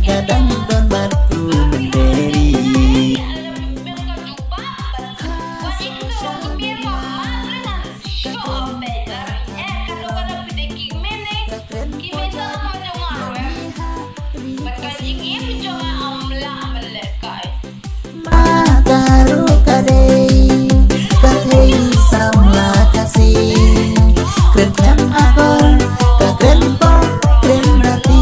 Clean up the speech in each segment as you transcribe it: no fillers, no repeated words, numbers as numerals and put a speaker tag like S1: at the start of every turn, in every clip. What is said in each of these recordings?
S1: Kadang don batu menderi makaru kadei kadei samla kasih keren akor keren pop keren rati.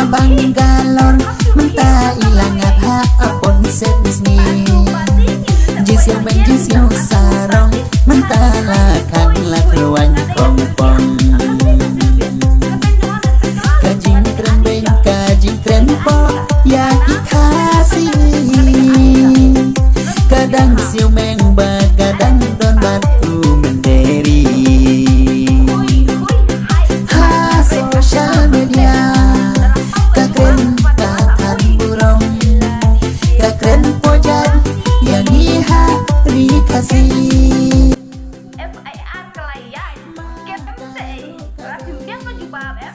S1: Banggalor mentah ilangat ha apon sedisni jis yang ben jis yang sarong mentah lakang lakruan kompong kajing keren ben kajing keren po ya ikasi kadang siu meng kadang don batu menderi ha social media
S2: FIR kelayan KMC Rasim dia kan jubab ya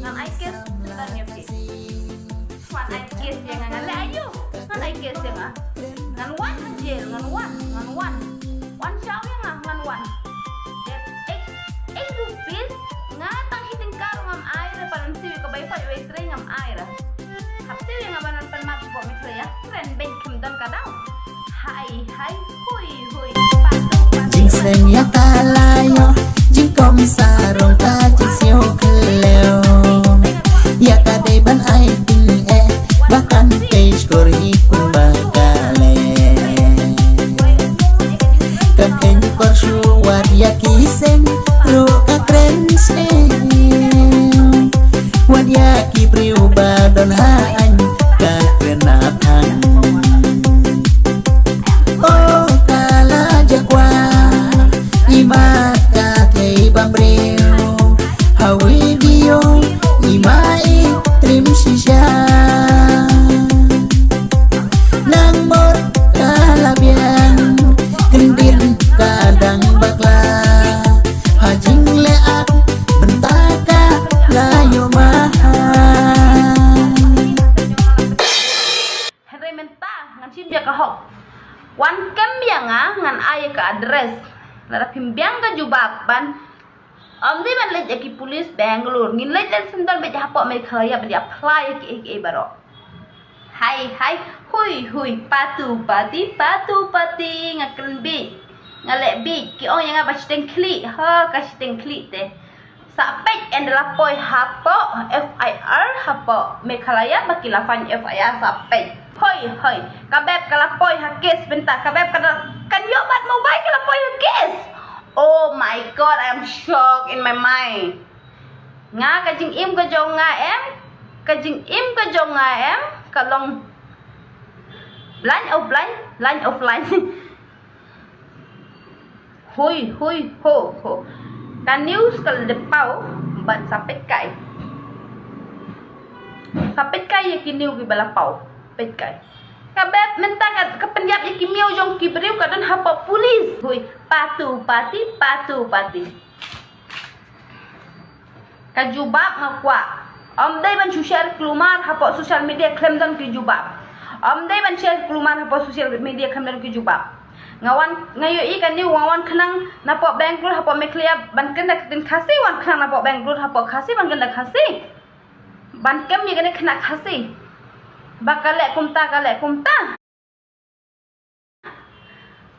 S2: ngan ai kes bentar ngepki wan ai kes ya ngan le ayo ngan ai kes ya ngan wan anjir ngan wan chao ya ngan wan ek rupis ngatang hiting karo ngam air paran siwi ke bai fai wei tre ngam air hap siwi ngam banan pen mat po mi ya keren ben kemdan kadang hai hui
S1: jing seng ya talayo jing kom sarong ta jing siu keleo ya kadai ban ai ting bahkan page kori kun bakale kan en korsu war ya kisem ru ka kren se war ya ki priu badon han ka kren apang.
S2: Wan kem ngan ay ke address lara pimbiang ka jubaban di ban lej ki police Bangalore ngin lej dan sendal be japok me khaya be apply ki baro hai hui patu pati ngakren bi ngale bi ki ong yang ba steng kli ha ka steng kli te sapek en lapoi hapo FIR hapo me khalaya bakilafan FIR sapek hoi kabeb kalapoy hakis bentar kabeb kan yo bat mobile kalapoy hakis. Oh my god, I am shocked in my mind. Nga kajing im ka jong nga em kalong line offline hui ho Kan news kalau depau ban sapet kai. Sapet kai ya kini ugi balapau. Sapet kai. Kabeb mentang ke penyap ya kimio jong kibriu kadang hapa polis. Hui patu pati. Kajubab ngakwa. Dai ban social keluar hapa social media klaim dan kejubab. Dai ban share keluar hapa social media klaim dan kejubab. Ngawan ngayo ikan ni ngawan kenang napok Bangalore hapa meklia ban kena tin khasi wan kenang napok Bangalore hapa khasi ban kena khasi. Ban kem ni kena khasi. Bakalek kumta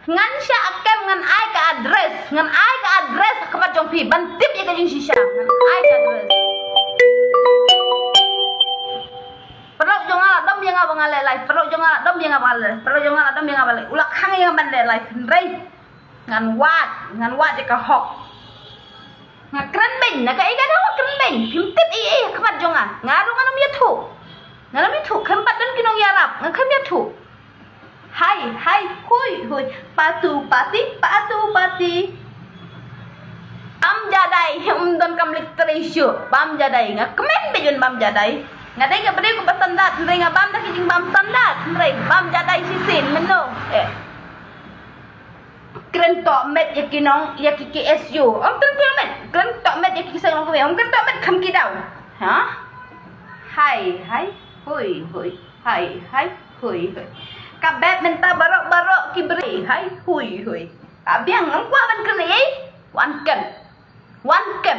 S2: ngan sya akem ngan ai ka address kemat jong pi ban tip ya ka jing shisha ngan ai ka address perlu jong ala dom yang abang ale live perlu jong ala dom yang abale ulak hang yang ban le live rei ngan wat ya ka hok ngan keren ben na ka iga dawa keren ben pim tip i kemat jong a ngaru nganam ya thu kempat dan kinong yarap ngakam ya thu hai hui patu pati bam jadai don kamlik treasure bam jadai ngakemen bejun bam jadai ngadai ka beri ko standard ngai ngabam dak kijing bam standard ngai bam jadai sisin meno keren tok met ya kinong ya kiki SU keren tok met ya kiki sang ko keren tok met kham ki dau ha hai hui hai hui kabet minta barok kibri hai hui abiang ngwa ban kene wan ken